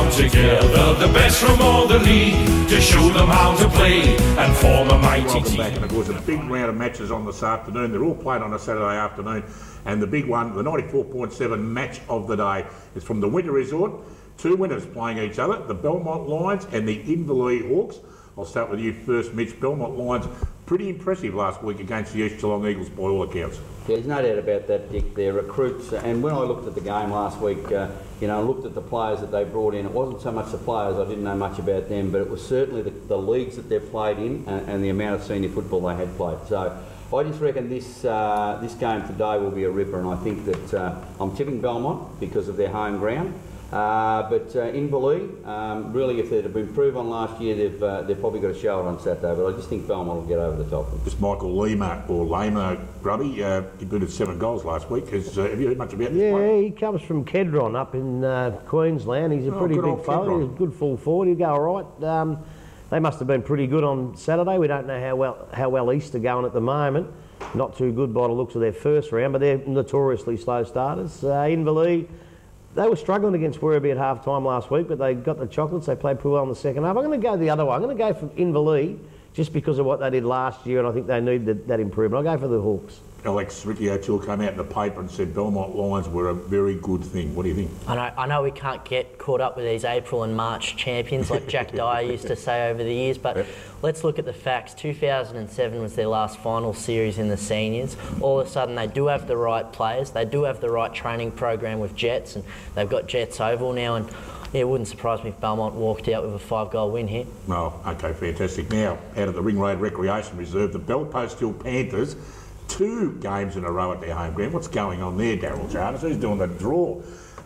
come together, the best from all the league, to show them how to play and form a mighty team. Back, and of course, a big round of matches on this afternoon. They're all played on a Saturday afternoon, and the big one, the 94.7 match of the day, is from the Winter Resort. Two winners playing each other, the Belmont Lions and the Inverleigh Hawks. I'll start with you first, Mitch. Belmont Lions, pretty impressive last week against the East Geelong Eagles by all accounts. Yeah, there's no doubt about that, Dick. Their recruits, and when I looked at the game last week, you know, looked at the players that they brought in, it wasn't so much the players, I didn't know much about them, but it was certainly the leagues that they've played in and the amount of senior football they had played. So I just reckon this game today will be a ripper, and I think that I'm tipping Belmont because of their home ground. But Inverleigh, really, if they'd have improved on last year, they've probably got to show it on Saturday. But I just think Belmont will get over the top. Just Michael Lima or Lima Grubby, he booted 7 goals last week. Have you heard much about this? Yeah, player? he comes from Kedron up in Queensland. He's a pretty big fella. He's a good full forward. He'll go all right. They must have been pretty good on Saturday. We don't know how well East are going at the moment. Not too good by the looks of their first round, but they're notoriously slow starters. Inverleigh, they were struggling against Werribee at half-time last week, but they got the chocolates. They played pretty well in the second half. I'm going to go the other way. I'm going to go for Inverleigh just because of what they did last year, and I think they need that improvement. I'll go for the Hawks. Alex, Ricky O'Toole came out in the paper and said Belmont Lions were a very good thing. What do you think? I know we can't get caught up with these April and March champions like Jack Dyer used to say over the years, but let's look at the facts. 2007 was their last final series in the seniors. All of a sudden, they do have the right players. They do have the right training program with Jets, and they've got Jets Oval now. And yeah, it wouldn't surprise me if Belmont walked out with a 5-goal win here. Oh, okay, fantastic. Now, out of the Ring Road Recreation Reserve, the Belpost Hill Panthers, 2 games in a row at their home ground. What's going on there, Daryl Jarvis? Who's doing the draw?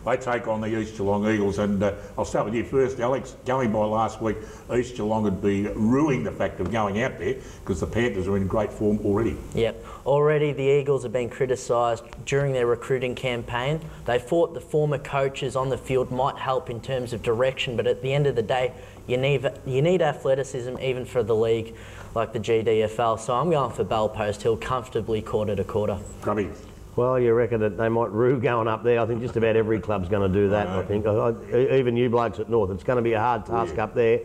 They take on the East Geelong Eagles, and I'll start with you first, Alex. Going by last week, East Geelong would be ruining the fact of going out there because the Panthers are in great form already. Yep. Already the Eagles have been criticised during their recruiting campaign. They thought the former coaches on the field might help in terms of direction, but at the end of the day, you need athleticism even for the league like the GDFL. So I'm going for Belpost Hill comfortably quarter to quarter. Grubby. Well, you reckon that they might rue going up there. I think just about every club's going to do that, I think. Even you blokes at North. It's going to be a hard task up there.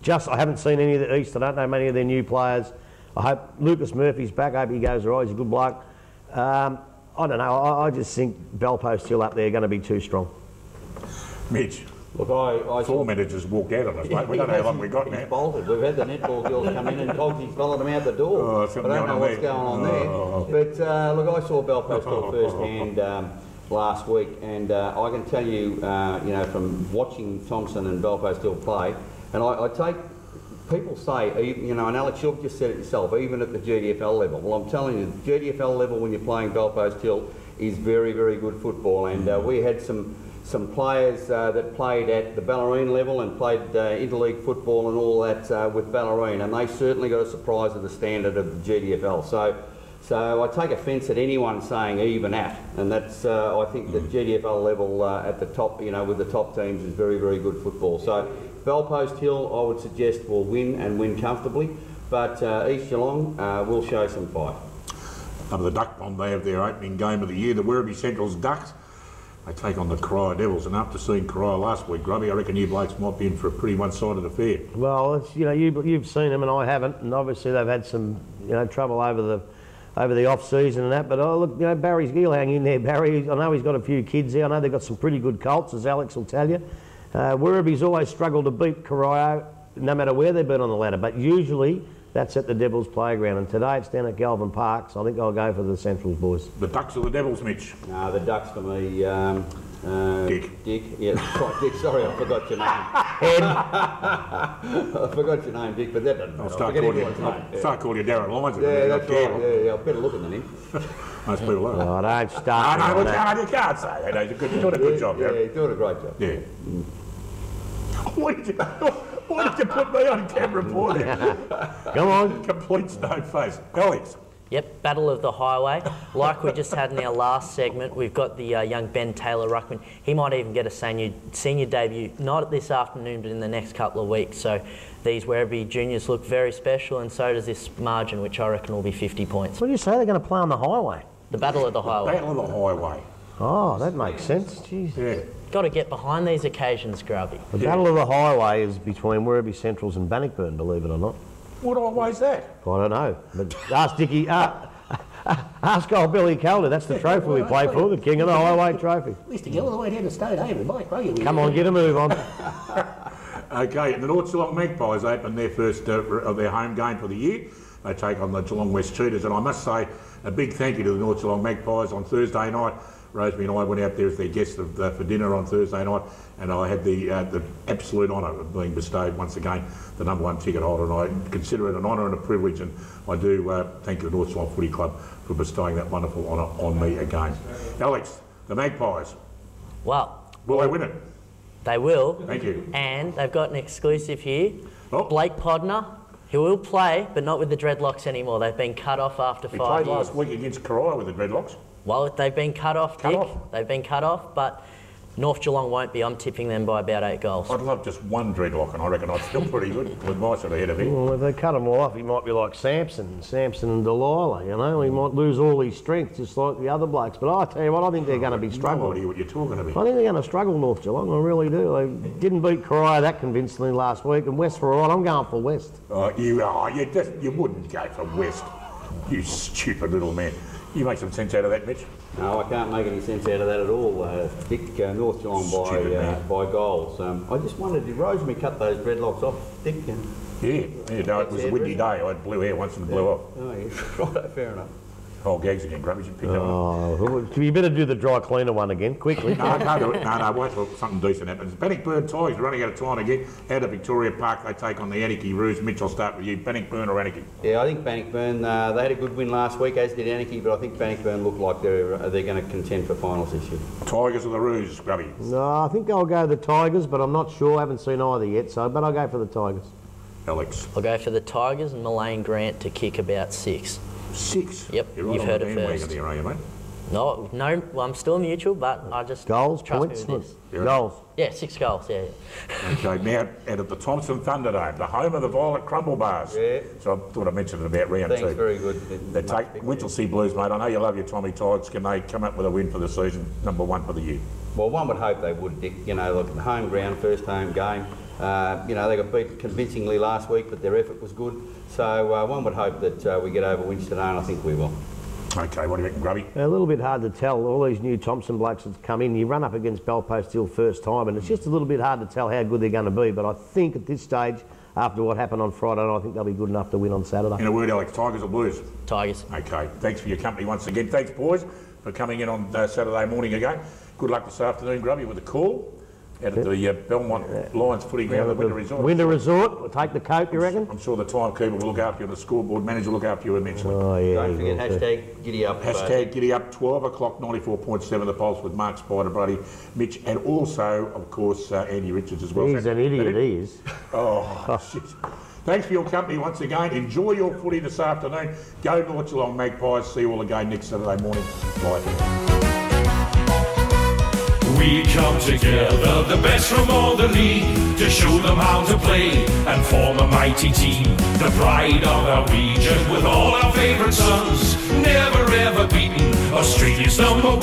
I haven't seen any of the East. I don't know many of their new players. I hope Lucas Murphy's back. I hope he goes all right. He's a good bloke. I don't know. I just think Belpost Hill up there are going to be too strong. Mitch. Look, I 4 minutes just walked out on us, mate. We don't know how long we've got now. Bolted. We've had the netball girls come in and Cogsy's followed them out the door. I don't know what's going on there. But look, I saw Belpost Hill firsthand last week, and I can tell you, you know, from watching Thompson and Belpost Hill play, and I take people say, you know, and Alex, you've just said it yourself, even at the GDFL level. Well, I'm telling you, the GDFL level when you're playing Belpost Hill is very, very good football, and we had some players that played at the Ballerine level and played interleague football and all that with Ballerine, and they certainly got a surprise of the standard of the GDFL. So I take offence at anyone saying even at, and that's I think the GDFL level at the top, you know, with the top teams is very, very good football. So Belpost Hill, I would suggest, will win and win comfortably, but East Geelong will show some fight. Under the Duck Bomb, they have their opening game of the year. The Werribee Central's Ducks. They take on the Corio Devils, and after seeing Corio last week, Grubby, I reckon you blokes might be in for a pretty one-sided affair. Well, it's, you know, you've seen them and I haven't, and obviously they've had some, you know, trouble over the off-season and that. But look, you know, Barry's Geelong in there. Barry, I know he's got a few kids there. I know they've got some pretty good colts, as Alex will tell you. Werribee's always struggled to beat Corio, no matter where they've been on the ladder. But usually that's at the Devils playground, and today it's down at Galvin Park, so I think I'll go for the Centrals boys. The Ducks or the Devils, Mitch? No, the Ducks for me. Dick. Dick, yeah, right, Dick, sorry, I forgot your name. Ed. I forgot your name, Dick, but that doesn't matter. I'll start calling you Darren Lyons. Yeah, that's right, yeah, I better look at the name. Most people are. Oh, don't start. No, you can't say that. You're doing a good job, yeah, you're doing a great job. Yeah. Why did you put me on camera for that? Come on. Complete stone face. Alex. Yep, Battle of the Highway. Like we just had in our last segment, we've got the young Ben Taylor Ruckman. He might even get a senior debut, not this afternoon, but in the next couple of weeks. So these Werribee juniors look very special, and so does this margin, which I reckon will be 50 points. What do you say they're going to play on the highway? The Battle of the Highway. Battle of the Highway. Oh, that makes sense. Jeez. Yeah. Got to get behind these occasions, Grubby. The Battle of the Highway is between Werribee Centrals and Bannockburn, believe it or not. What highway's that? I don't know, but ask Dickie, ask old Billy Calder. That's the trophy we play for, the King of the Highway trophy. We used to get all the way down to State Haven, Mike, won't you? Come on, get a move on. Okay, the North Geelong Magpies open their first of their home game for the year. They take on the Geelong West Cheetahs, and I must say a big thank you to the North Geelong Magpies on Thursday night. Rosemary and I went out there as their guests for dinner on Thursday night, and I had the absolute honour of being bestowed once again the #1 ticket holder, and I consider it an honour and a privilege, and I do thank the North Geelong Footy Club for bestowing that wonderful honour on me again. Alex, the Magpies, Well, will they win it? they will. Thank you. And they've got an exclusive here. Oh. Blake Podner, he will play, but not with the dreadlocks anymore. They've been cut off after He 5 played years. last week against Corio with the dreadlocks. Well, they've been cut off, Cut Dick. off? They've been cut off, but North Geelong won't be. I'm tipping them by about 8 goals. I'd love just one dreadlock, and I reckon I'd still pretty good with my sort of head of it. Well, if they cut him off, he might be like Samson and Delilah, you know. He might lose all his strength, just like the other blokes. But I tell you what, I think they're going to be No struggling. idea what you're talking about. I think they're going to struggle, North Geelong. I really do. They didn't beat Corio that convincingly last week, and West were all right. I'm going for West. You wouldn't go for West, you stupid little man. You make some sense out of that, Mitch? No, I can't make any sense out of that at all. Dick, North Geelong by goals. I just wondered, did Rosemary cut those dreadlocks off, Dick? Yeah, no, it was a windy day. I had blue hair once and blew off. Oh, yeah, right, fair enough. Oh, gags again, Grubby, you pick that one. Oh, you better do the dry cleaner one again, quickly. No, I can't do it. No, wait till something decent happens. Bannockburn Tigers are running out of time again. Out of Victoria Park, they take on the Anarchy Roos. Mitch, I'll start with you. Bannockburn or Anarchy? Yeah, I think Bannockburn, they had a good win last week, as did Anarchy, but I think Bannockburn look like they're going to contend for finals this year. Tigers or the Roos, Grubby? No, I think I'll go the Tigers, but I'm not sure. I haven't seen either yet, but I'll go for the Tigers. Alex? I'll go for the Tigers and Mullane Grant to kick about 6. 6? Yep, You're right you've on heard the it bandwagon first. there, are you, mate? No, well, I'm still neutral, but I just Goals, trust points, me with this. Yeah. goals. Yeah, 6 goals, yeah. Okay, now out at the Thompson Thunderdome, the home of the Violet Crumble Bars. Yeah. So I thought I mentioned it about round Thanks, 2. very good. They take Winchelsea Blues, mate. I know you love your Tommy Tigers. Can they come up with a win for the season, #1 for the year? Well, one would hope they would, Dick. You know, look, the home ground, first home game. You know, they got beaten convincingly last week, but their effort was good. So one would hope that we get over Winch today, and I think we will. Okay, what do you reckon, Grubby? A little bit hard to tell. All these new Thompson blokes that come in, you run up against Belpost Hill first time, and it's just a little bit hard to tell how good they're going to be. But I think at this stage, after what happened on Friday, I think they'll be good enough to win on Saturday. In a word, Alex, Tigers or Blues? Tigers. Okay, thanks for your company once again. Thanks, boys, for coming in on Saturday morning again. Good luck this afternoon, Grubby, with the call out at the Belmont Lions footy ground at the Winter Resort. Winter Resort, we'll take the coat, you reckon? I'm sure the timekeeper will look after you and the scoreboard manager will look after you immensely. Oh, yeah. Don't forget, hashtag giddy up. Hashtag giddy up, 12 o'clock, 94.7 The Pulse with Mark Spider, Brady, Mitch, and also, of course, Andy Richards as well. He's an idiot, he is. Oh, shit. Thanks for your company once again. Enjoy your footy this afternoon. Go North Geelong Magpies. See you all again next Saturday morning. Bye. We come together, the best from all the league, to show them how to play and form a mighty team. The pride of our region with all our favourite sons, never ever beaten, Australia's #1.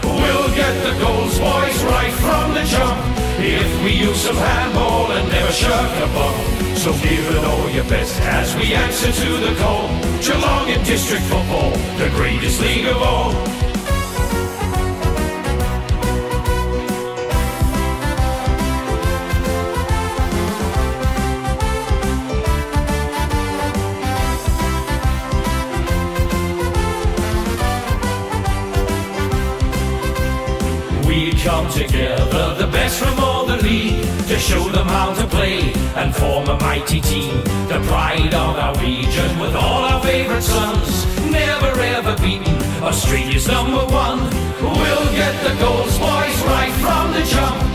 We'll get the goals, boys, right from the jump, if we use some handball and never shirk a bump. So give it all your best as we answer to the call. Geelong in district football, the greatest league of all. Come together, the best from all the league, to show them how to play and form a mighty team. The pride of our region with all our favourite sons, never ever beaten, Australia's #1. We'll get the goals, boys, right from the jump,